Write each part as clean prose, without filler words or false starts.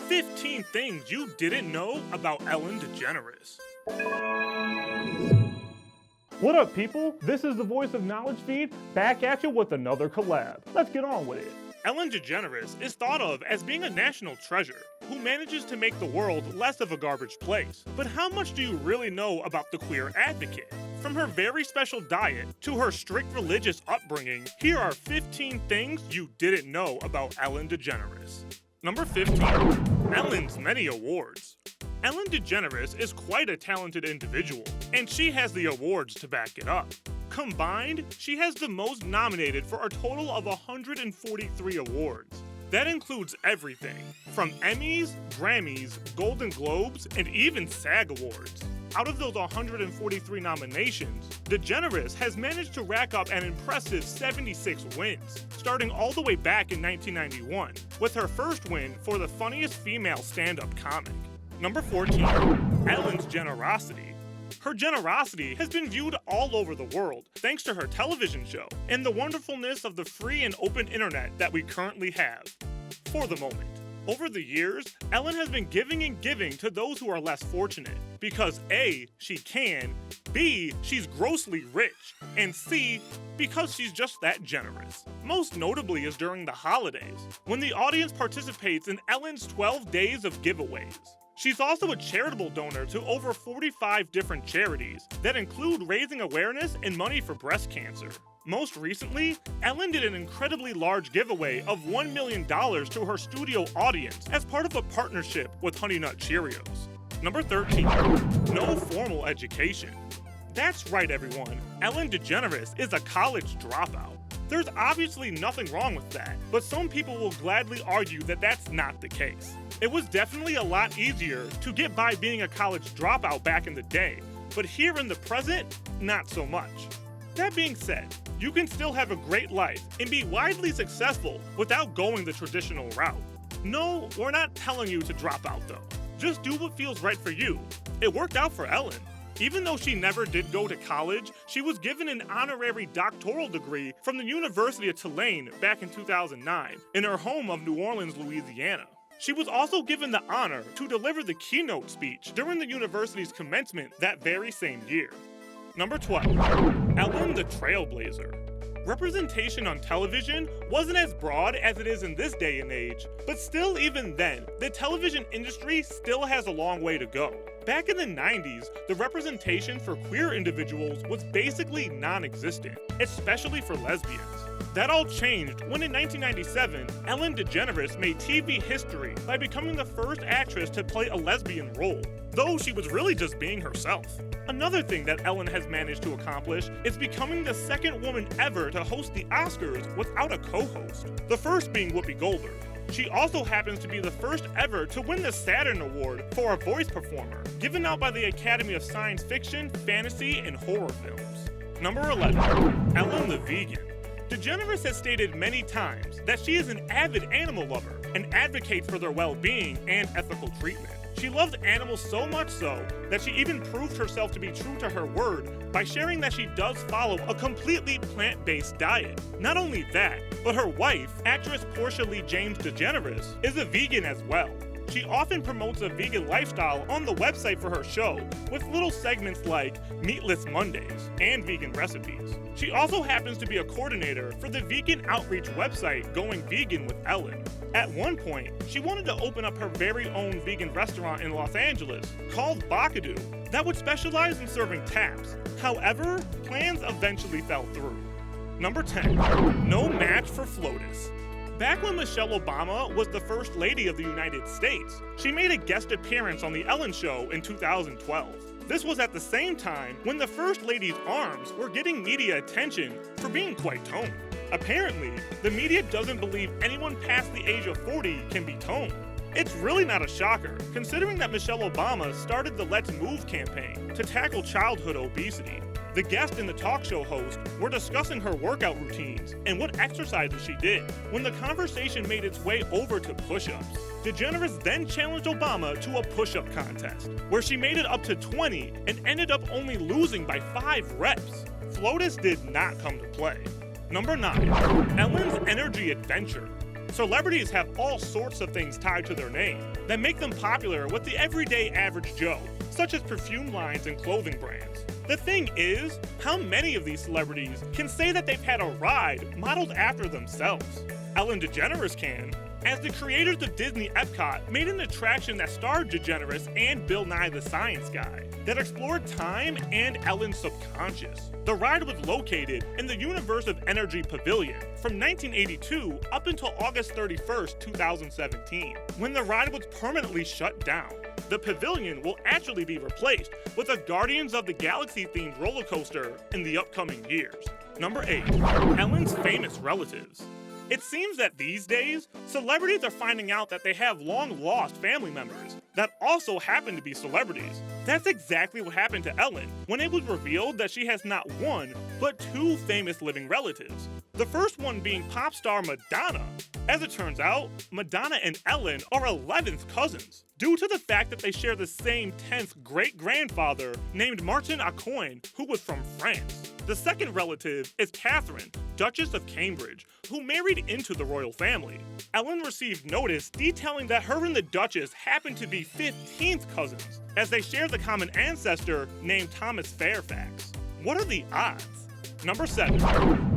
15 things you didn't know about Ellen Degeneres. What up, people? This is the Voice of Knowledge feed, back at you with another collab. Let's get on with it. Ellen Degeneres is thought of as being a national treasure who manages to make the world less of a garbage place. But how much do you really know about the queer advocate? From her very special diet to her strict religious upbringing, here are 15 things you didn't know about Ellen Degeneres. Number 15. Ellen's many awards. Ellen Degeneres is quite a talented individual, and she has the awards to back it up. Combined, she has the most nominated for a total of 143 awards. That includes everything from Emmys, Grammys, Golden Globes, and even SAG Awards. Out of those 143 nominations, Degeneres has managed to rack up an impressive 76 wins, starting all the way back in 1991, with her first win for the funniest female stand-up comic. Number 14. Ellen's generosity. Her generosity has been viewed all over the world thanks to her television show and the wonderfulness of the free and open internet that we currently have. For the moment. Over the years, Ellen has been giving and giving to those who are less fortunate because A, she can, B, she's grossly rich, and C, because she's just that generous. Most notably is during the holidays, when the audience participates in Ellen's 12 days of giveaways. She's also a charitable donor to over 45 different charities that include raising awareness and money for breast cancer. Most recently, Ellen did an incredibly large giveaway of $1 million to her studio audience as part of a partnership with Honey Nut Cheerios. Number 13. No formal education. That's right, everyone. Ellen Degeneres is a college dropout. There's obviously nothing wrong with that, but some people will gladly argue that that's not the case. It was definitely a lot easier to get by being a college dropout back in the day, but here in the present, not so much. That being said, you can still have a great life and be widely successful without going the traditional route. No, we're not telling you to drop out though. Just do what feels right for you. It worked out for Ellen. Even though she never did go to college, she was given an honorary doctoral degree from the University of Tulane back in 2009 in her home of New Orleans, Louisiana. She was also given the honor to deliver the keynote speech during the university's commencement that very same year. Number 12. Ellen the Trailblazer. Representation on television wasn't as broad as it is in this day and age, but still even then, the television industry still has a long way to go. Back in the 90s, the representation for queer individuals was basically non-existent, especially for lesbians. That all changed when in 1997, Ellen Degeneres made TV history by becoming the first actress to play a lesbian role, though she was really just being herself. Another thing that Ellen has managed to accomplish is becoming the second woman ever to host the Oscars without a co-host, the first being Whoopi Goldberg. She also happens to be the first ever to win the Saturn Award for a voice performer, given out by the Academy of Science Fiction, Fantasy, and Horror Films. Number 11. Ellen the Vegan. Degeneres has stated many times that she is an avid animal lover and advocates for their well-being and ethical treatment. She loves animals so much so that she even proved herself to be true to her word by sharing that she does follow a completely plant-based diet. Not only that, but her wife, actress Portia Lee James Degeneres, is a vegan as well. She often promotes a vegan lifestyle on the website for her show, with little segments like Meatless Mondays and vegan recipes. She also happens to be a coordinator for the vegan outreach website Going Vegan with Ellen. At one point, she wanted to open up her very own vegan restaurant in Los Angeles called Bakadoo that would specialize in serving taps. However, plans eventually fell through. Number 10. No match for FLOTUS. Back when Michelle Obama was the First Lady of the United States, she made a guest appearance on The Ellen Show in 2012. This was at the same time when the First Lady's arms were getting media attention for being quite toned. Apparently, the media doesn't believe anyone past the age of 40 can be toned. It's really not a shocker, considering that Michelle Obama started the Let's Move campaign to tackle childhood obesity. The guest and the talk show host were discussing her workout routines and what exercises she did when the conversation made its way over to push-ups. Degeneres then challenged Obama to a push-up contest, where she made it up to 20 and ended up only losing by 5 reps. FLOTUS did not come to play. Number 9. Ellen's Energy Adventure. Celebrities have all sorts of things tied to their name that make them popular with the everyday average Joe, such as perfume lines and clothing brands. The thing is, how many of these celebrities can say that they've had a ride modeled after themselves? Ellen Degeneres can, as the creators of Disney Epcot made an attraction that starred Degeneres and Bill Nye the Science Guy that explored time and Ellen's subconscious. The ride was located in the Universe of Energy Pavilion from 1982 up until August 31st, 2017, when the ride was permanently shut down. The pavilion will actually be replaced with a Guardians of the Galaxy themed roller coaster in the upcoming years. Number 8. Ellen's famous relatives. It seems that these days, celebrities are finding out that they have long-lost family members that also happen to be celebrities. That's exactly what happened to Ellen when it was revealed that she has not one, but 2 famous living relatives. The first one being pop star Madonna. As it turns out, Madonna and Ellen are 11th cousins, due to the fact that they share the same 10th great-grandfather named Martin Acoin, who was from France. The second relative is Catherine, Duchess of Cambridge, who married into the royal family. Ellen received notice detailing that her and the Duchess happened to be 15th cousins, as they share the common ancestor named Thomas Fairfax. What are the odds? Number 7.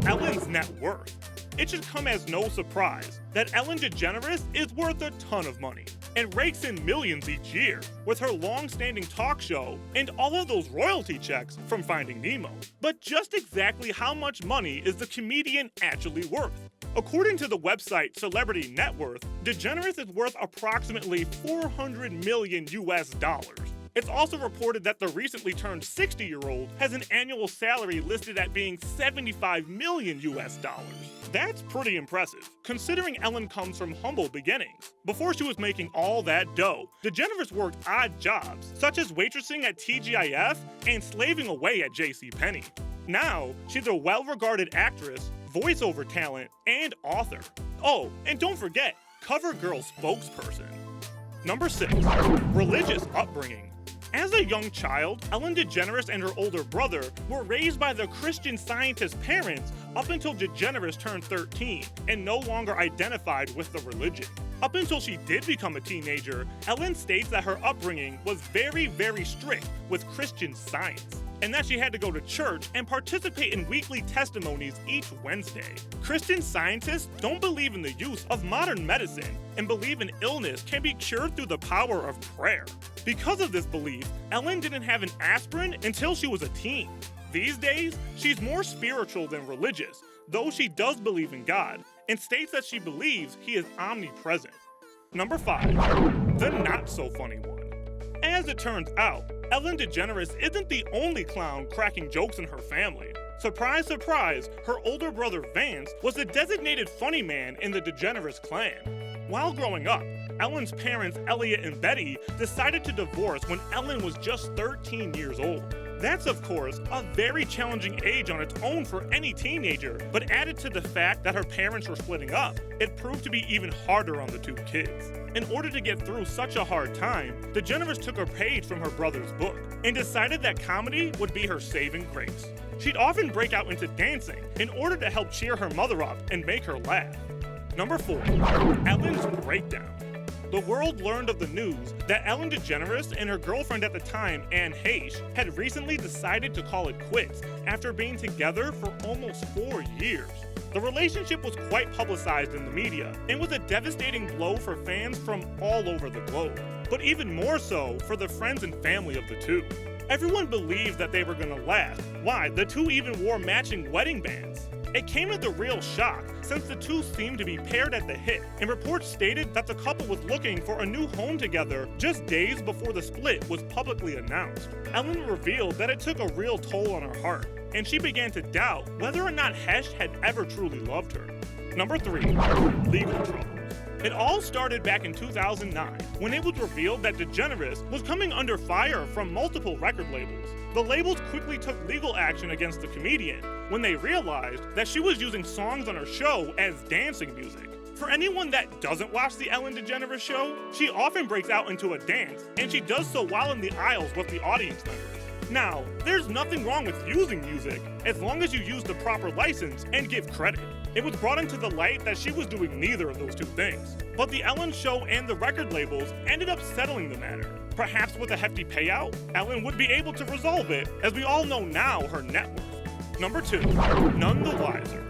Ellen's net worth. It should come as no surprise that Ellen DeGeneres is worth a ton of money and rakes in millions each year with her long-standing talk show and all of those royalty checks from Finding Nemo. But just exactly how much money is the comedian actually worth? According to the website Celebrity Net Worth, DeGeneres is worth approximately $400 million US. It's also reported that the recently turned 60-year-old has an annual salary listed at being $75 million US. That's pretty impressive, considering Ellen comes from humble beginnings. Before she was making all that dough, DeGeneres worked odd jobs, such as waitressing at TGIF and slaving away at JCPenney. Now, she's a well-regarded actress, voiceover talent, and author. Oh, and don't forget, CoverGirl spokesperson. Number 6. Religious upbringing. As a young child, Ellen DeGeneres and her older brother were raised by their Christian Scientist parents up until DeGeneres turned 13 and no longer identified with the religion. Up until she did become a teenager, Ellen states that her upbringing was very, very strict with Christian Science, and that she had to go to church and participate in weekly testimonies each Wednesday. Christian Scientists don't believe in the use of modern medicine and believe an illness can be cured through the power of prayer. Because of this belief, Ellen didn't have an aspirin until she was a teen. These days, she's more spiritual than religious, though she does believe in God, and states that she believes he is omnipresent. Number 5. The not-so-funny one. As it turns out, Ellen DeGeneres isn't the only clown cracking jokes in her family. Surprise, surprise, her older brother Vance was the designated funny man in the DeGeneres clan. While growing up, Ellen's parents, Elliot and Betty, decided to divorce when Ellen was just 13 years old. That's, of course, a very challenging age on its own for any teenager, but added to the fact that her parents were splitting up, it proved to be even harder on the 2 kids. In order to get through such a hard time, DeGeneres took a page from her brother's book and decided that comedy would be her saving grace. She'd often break out into dancing in order to help cheer her mother up and make her laugh. Number 4. Ellen's breakdown. The world learned of the news that Ellen DeGeneres and her girlfriend at the time, Anne Heche, had recently decided to call it quits after being together for almost 4 years. The relationship was quite publicized in the media and was a devastating blow for fans from all over the globe, but even more so for the friends and family of the two. Everyone believed that they were gonna last. Why, the two even wore matching wedding bands. It came as a real shock, since the two seemed to be paired at the hip, and reports stated that the couple was looking for a new home together just days before the split was publicly announced. Ellen revealed that it took a real toll on her heart, and she began to doubt whether or not Heche had ever truly loved her. Number 3. Legal troubles. It all started back in 2009, when it was revealed that DeGeneres was coming under fire from multiple record labels. The labels quickly took legal action against the comedian when they realized that she was using songs on her show as dancing music. For anyone that doesn't watch the Ellen DeGeneres show, she often breaks out into a dance, and she does so while in the aisles with the audience members. Now, there's nothing wrong with using music as long as you use the proper license and give credit. It was brought into the light that she was doing neither of those two things. But the Ellen Show and the record labels ended up settling the matter. Perhaps with a hefty payout, Ellen would be able to resolve it, as we all know now her net worth. Number 2, none the wiser.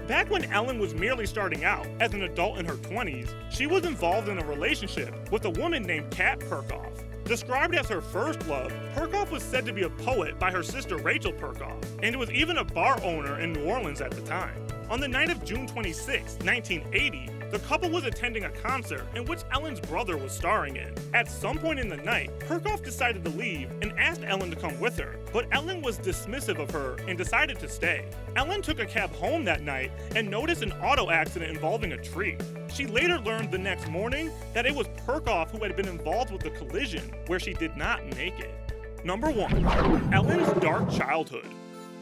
Back when Ellen was merely starting out as an adult in her 20s, she was involved in a relationship with a woman named Kat Perkoff. Described as her first love, Perkoff was said to be a poet by her sister Rachel Perkoff, and was even a bar owner in New Orleans at the time. On the night of June 26, 1980, the couple was attending a concert in which Ellen's brother was starring in. At some point in the night, Perkoff decided to leave and asked Ellen to come with her, but Ellen was dismissive of her and decided to stay. Ellen took a cab home that night and noticed an auto accident involving a tree. She later learned the next morning that it was Perkoff who had been involved with the collision, where she did not make it. Number 1, Ellen's dark childhood.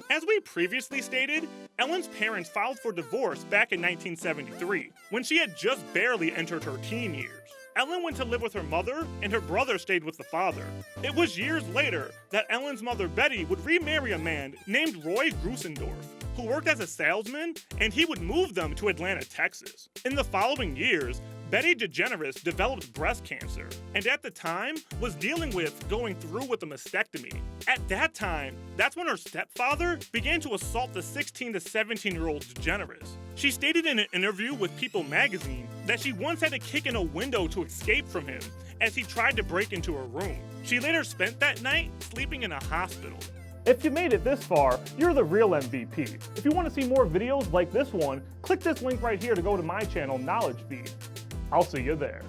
As we previously stated, Ellen's parents filed for divorce back in 1973, when she had just barely entered her teen years. Ellen went to live with her mother, and her brother stayed with the father. It was years later that Ellen's mother Betty would remarry a man named Roy Grusendorf, who worked as a salesman, and he would move them to Atlanta, Texas. In the following years, Betty Degeneres developed breast cancer, and at the time was dealing with going through with a mastectomy. At that time, that's when her stepfather began to assault the 16 to 17-year-old Degeneres. She stated in an interview with People magazine that she once had to kick in a window to escape from him as he tried to break into her room. She later spent that night sleeping in a hospital. If you made it this far, you're the real MVP. If you want to see more videos like this one, click this link right here to go to my channel, Knowledge Feed. I'll see you there.